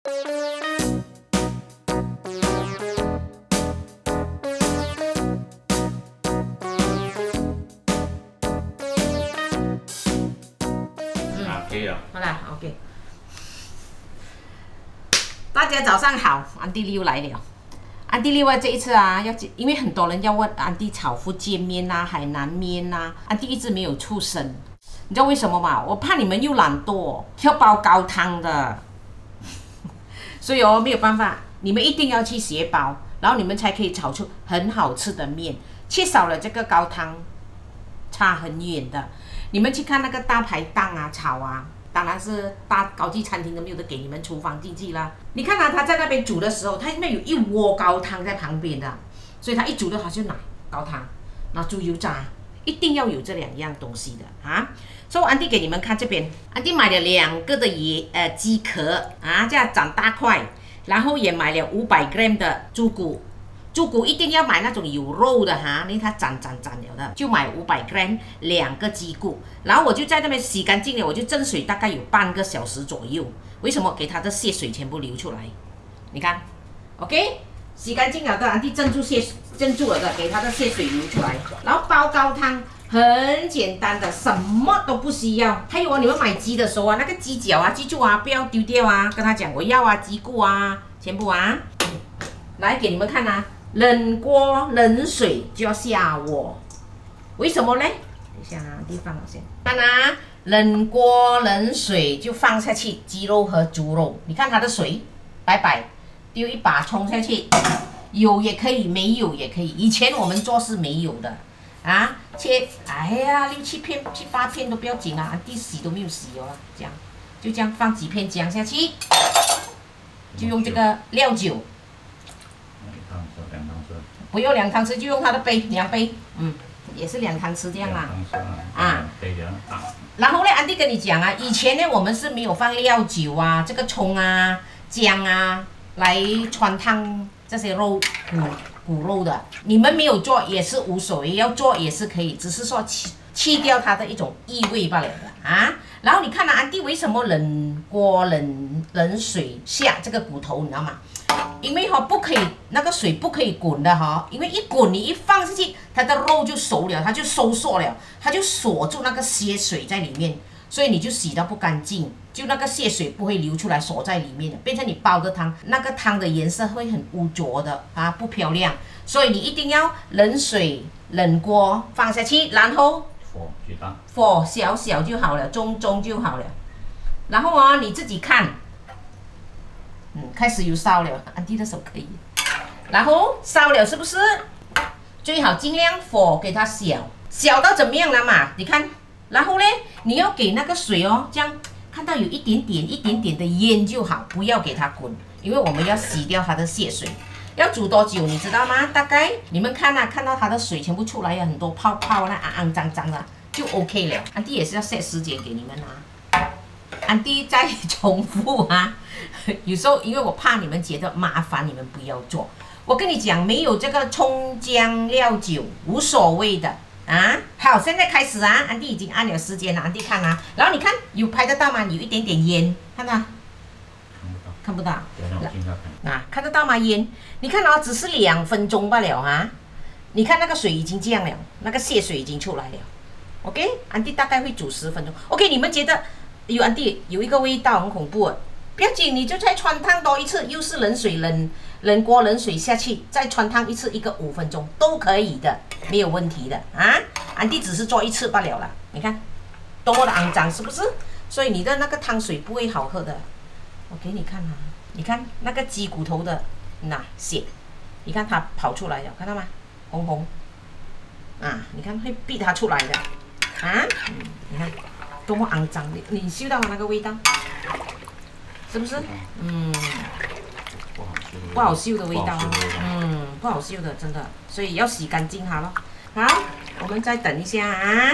可以了。好啦 ，OK。大家早上好，安迪又来了。安迪另外这一次啊，因为很多人要问安迪炒福建面呐、海南面呐、安迪一直没有出声。你知道为什么吗？我怕你们又懒惰，要煲高汤的，所以哦没有办法，你们一定要去学煲，然后你们才可以炒出很好吃的面。缺少了这个高汤，差很远的。你们去看那个大排档啊，炒啊。当然是大高级餐厅都没有得给你们厨房进去啦。你看啊，他在那边煮的时候，他那边有一锅高汤在旁边的，所以他一煮的话就拿高汤，拿猪油渣，一定要有这2样东西的啊。所以安迪给你们看这边，安迪买了2个的鸡壳啊，这样长大块，然后也买了500g 的猪骨。猪骨一定要买那种有肉的哈，因为它长了的，就买500g 2个鸡骨，然后我就在那边洗干净了，我就蒸水大概有半个小时左右。为什么？给它的血水全部流出来，你看 ，OK， 洗干净了的，安迪蒸住了的，给它的血水流出来，然后煲高汤。很简单的，什么都不需要。还有啊，你们买鸡的时候啊，那个鸡脚啊，记住啊，不要丢掉啊，跟他讲我要啊，鸡骨啊，全部啊，来给你们看啊。冷锅冷水就要下锅，为什么呢？等一下啊，地方先看啊，冷锅冷水就放下去鸡肉和猪肉，你看它的水白白，丢一把冲下去，有也可以，没有也可以。以前我们做是没有的啊，切，哎呀，6、7片、7、8片都不要紧啊，地洗都没有洗哦，这样就这样放几片姜下去，就用这个料酒。不用2汤匙，就用它的杯2杯，也是2汤匙这样啦。啊，然后呢，安迪跟你讲啊，以前呢我们是没有放料酒啊，这个葱啊、姜啊来穿烫这些肉骨肉的。你们没有做也是无所谓，要做也是可以，只是说去掉它的一种异味罢了的啊。然后你看啊，安迪为什么冷锅冷水下这个骨头，你知道吗？因为不可以那个水不可以滚的因为一滚你一放下去，它的肉就熟了，它就收缩了，它就锁住那个血水在里面，所以你就洗到不干净，就那个血水不会流出来锁在里面的，变成你煲的汤，那个汤的颜色会很污浊的啊，不漂亮，所以你一定要冷水冷锅放下去，然后火小小就好了，中就好了，然后你自己看。开始有烧了，安迪的手可以。然后烧了是不是？最好尽量火给它小到怎么样了嘛？你看，然后呢，你要给那个水这样看到有一点点的烟就好，不要给它滚，因为我们要洗掉它的血水。要煮多久你知道吗？大概你们看看到它的水全部出来，有很多泡泡肮脏的，就 OK 了。安迪也是要set时间给你们啊。安迪再重复啊。有时候因为我怕你们觉得麻烦，你们不要做。我跟你讲，没有这个葱姜料酒无所谓的啊。好，现在开始啊，安迪已经按了时间了，安迪看啊，然后你看有拍得到吗？有一点点烟，看到？看不到。啊，看得到吗？烟，你看只是2分钟罢了啊。你看那个水已经这样了，那个血水已经出来了。OK， 安迪大概会煮10分钟。OK， 你们觉得安迪有一个味道很恐怖。不要紧，你就再穿烫多一次，又是冷水冷锅冷水下去，再穿烫一次，一个5分钟都可以的，没有问题的啊。安迪只是做1次罢了啦，你看多么的肮脏，是不是？所以你的那个汤水不会好喝的。我给你看啊，你看那个鸡骨头的血，你看它跑出来了，看到吗？红红啊，你看会逼它出来的啊。你看多么肮脏，你嗅到吗？那个味道？是不是？不好嗅的味道不好嗅的，真的，所以要洗干净它咯。好，我们再等一下啊，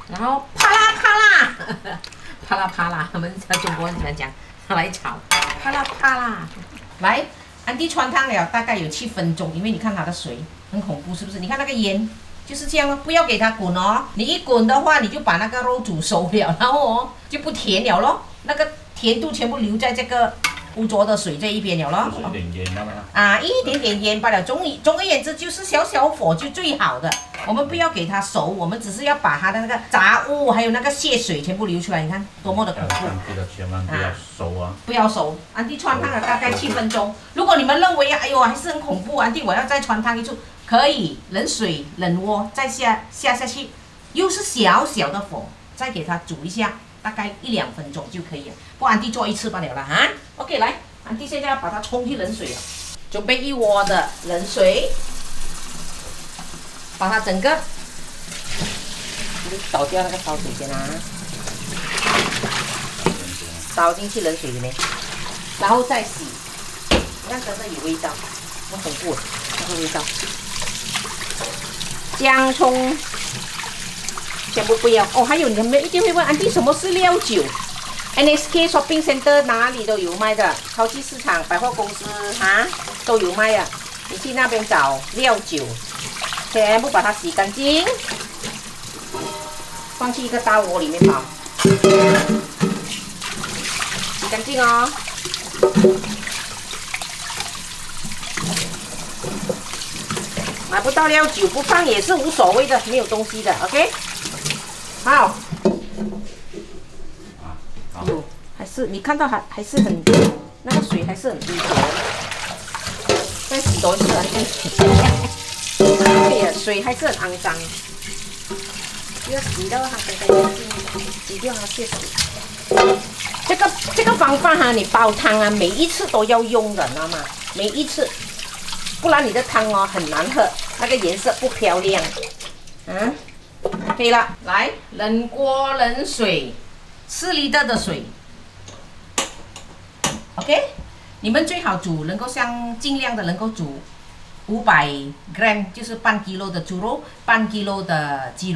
然后啪啦啪啦，啪啦啪啦，我们在中国人讲来炒，啪啦啪啦，来，安迪穿烫了大概有7分钟，因为你看它的水很恐怖，是不是？你看那个烟就是这样不要给它滚你一滚的话，你就把那个肉煮熟了，然后就不甜了咯，那个甜度全部留在这个污浊的水这一边了咯。一点盐一点点盐罢了。总而言之，就是小小火就最好的。我们不要给它熟，我们只是要把它的那个杂物还有那个血水全部流出来。你看多么的恐怖！记得千万不要熟啊！不要熟。安迪穿烫了大概7分钟。如果你们认为哎呦还是很恐怖，安迪我要再穿烫一次，可以冷水冷锅再下去，又是小小的火，再给它煮一下。 大概1、2分钟就可以了，不安迪做一次罢了啦哈。OK， 来，安迪现在要把它冲去冷水了，准备1锅的冷水，把它整个倒掉那个烧水先啊，倒进去冷水里面，然后再洗，那真的有味道，很恐怖，那个味道，姜葱。 全部不要哦，还有你们一定会问安迪什么是料酒 ？NSK Shopping Center 哪里都有卖的，超级市场、百货公司都有卖的。你去那边找料酒，全部把它洗干净，放去一个大锅里面跑，洗干净哦。买不到料酒不放也是无所谓的，没有东西的 ，OK。 好，有还是你看到还是很那个水还是很污浊，再洗多一次啊！对呀，水还是很肮脏，要洗到它干干净净，洗掉它血水。这个方法哈，你煲汤啊，每一次都要用的，知道吗？每一次，不然你的汤哦很难喝，那个颜色不漂亮，可以了，来冷锅冷水，4litre的水 ，OK， 你们最好煮能够尽量的能够煮500 gram， 就是半 kg 的猪肉，半 kg 的鸡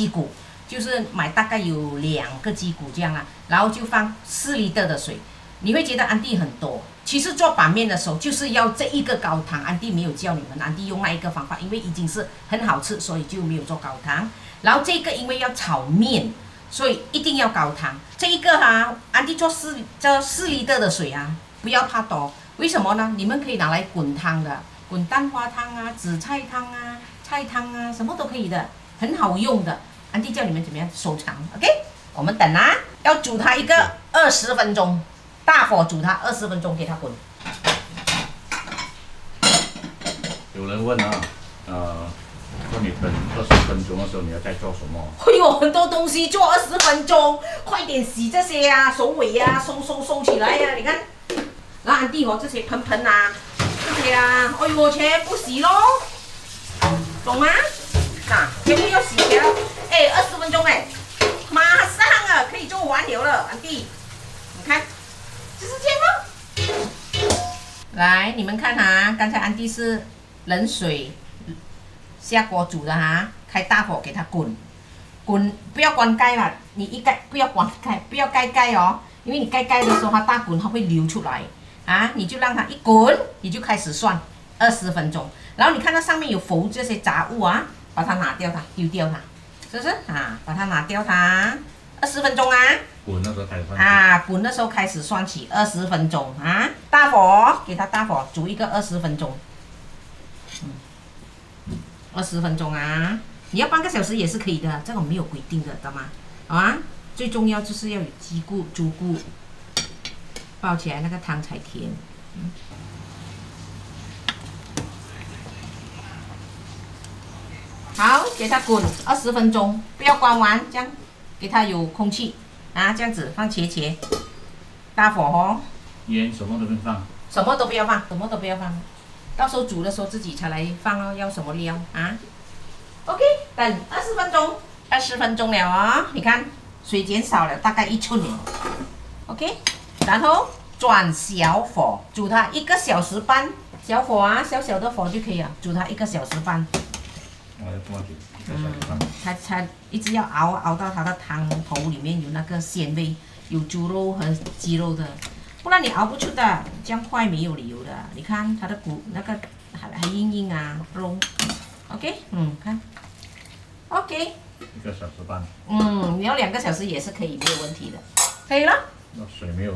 骨，就是买大概有2个鸡骨这样啦，然后就放4litre的水，你会觉得安迪很多。 其实做板面的时候就是要这一个高汤，安迪没有教你们，安迪用那一个方法，因为已经是很好吃，所以就没有做高汤。然后这个因为要炒面，所以一定要高汤。这一个安迪做4 litre的水啊，不要怕多。为什么呢？你们可以拿来滚汤的，滚蛋花汤啊、紫菜汤啊、菜汤啊，什么都可以的，很好用的。安迪教你们怎么样收藏 ，OK？ 我们等啊，要煮它一个20分钟。 大火煮它20分钟，给它滚。有人问啊，说你等20分钟的时候，你要在做什么？会有很多东西做20分钟，快点洗这些啊，手尾啊，收起来呀、啊！你看，然后安迪这些盆啊，这些啊，哎呦，全部洗咯，懂吗？全部要洗起来。哎，20分钟哎，马上啊可以做完了，安迪，你看。 就是这样咯。来，你们看刚才安迪是冷水下锅煮的开大火给它滚，不要关盖了，你一盖不要关盖，不要盖盖哦，因为你盖盖的时候它大滚它会流出来你就让它一滚，你就开始算20分钟，然后你看到上面有浮这些杂物把它拿掉丢掉它，是不是把它拿掉它，20分钟滚的时候开始算滚的时候开始算起20分钟大火给它大火煮一个20分钟，20分钟你要半个小时也是可以的，这种没有规定的，懂吗？好最重要就是要有猪骨，爆起来那个汤才甜。好，给它滚20分钟，不要关完，这样给它有空气。 这样子放切，大火盐什么都不放，什么都不要放，什么都不要放，到时候煮的时候自己才来放哦，要什么料？OK， 等20分钟，20分钟了你看水减少了，大概1寸了。OK， 然后转小火煮它1个小时半，小火小小的火就可以了，煮它1个小时半。我要多久？它一直要熬到它的汤头里面有那个鲜味，有猪肉和鸡肉的，不然你熬不出的，这样快没有理由的。你看它的骨那个还硬肉 ，OK， 看 ，OK， 1个小时半，你要2个小时也是可以，没有问题的，可以了。那水没有，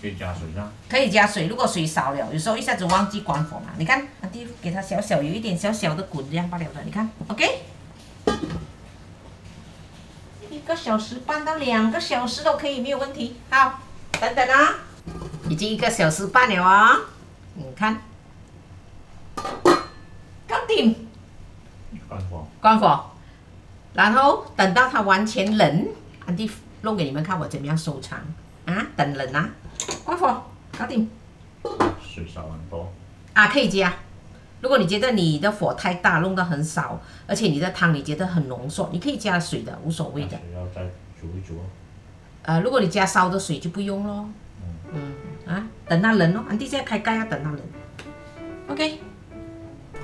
可以加水啊。可以加水，如果水少了，有时候一下子忘记关火嘛。你看，阿弟给它小小有一点小小的滚量罢了的，你看 ，OK。1个小时半到2个小时都可以，没有问题。好，等等啊，已经1个小时半了啊、哦，你看，搞定。关火。关火，然后等到它完全冷，安迪弄给你们看我怎么样收藏啊？等冷啊，关火，搞定。水少很多啊，可以加。如果你觉得你的火太大，弄得很少，而且你的汤你觉得很浓缩，你可以加水的，无所谓的。水要再煮一煮。如果你加烧的水就不用咯。等它冷哦，安迪现在开盖要等它冷。OK，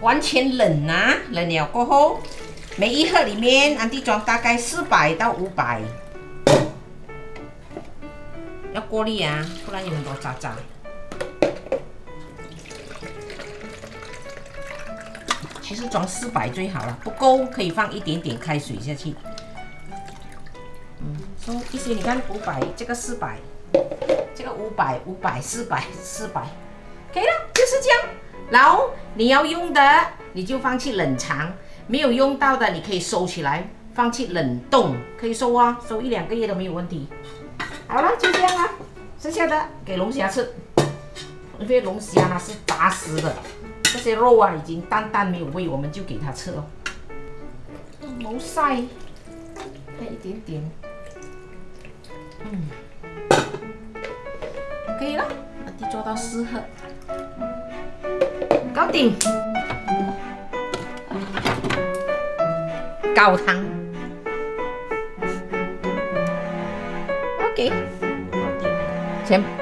完全冷啊，冷了过后，每一盒里面安迪装大概400到500，要过滤啊，不然有很多渣渣。其实装400最好了，不够可以放一点点开水下去。说一些你看500，这个400，这个500、500、400、400，可以了，就是这样。然后你要用的你就放去冷藏，没有用到的你可以收起来放去冷冻，可以收啊，收1、2个月都没有问题。好了，就这样了，剩下的给龙虾吃，因为龙虾它是打死的。这些肉啊，已经淡淡没有味，我们就给它吃了。冇晒，再一点点，可以了。阿弟做到4盒，搞定。高汤 ，OK。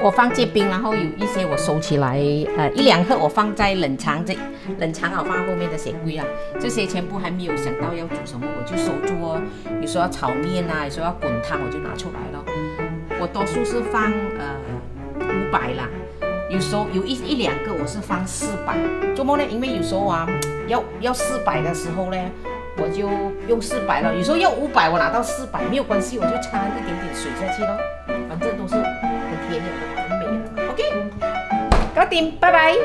我放这边，然后有一些我收起来，1、2盒我放在冷藏我放后面的雪柜啊。这些全部还没有想到要煮什么，我就收住哦。有时候要炒面啊，有时候要滚汤，我就拿出来了。我多数是放500啦，有时候有1、2个我是放400。做么呢？因为有时候啊要400的时候呢，我就用400了。有时候要500，我拿到400没有关系，我就掺一点点水下去咯。反正都是很甜的，很美的。OK， 搞定，拜拜。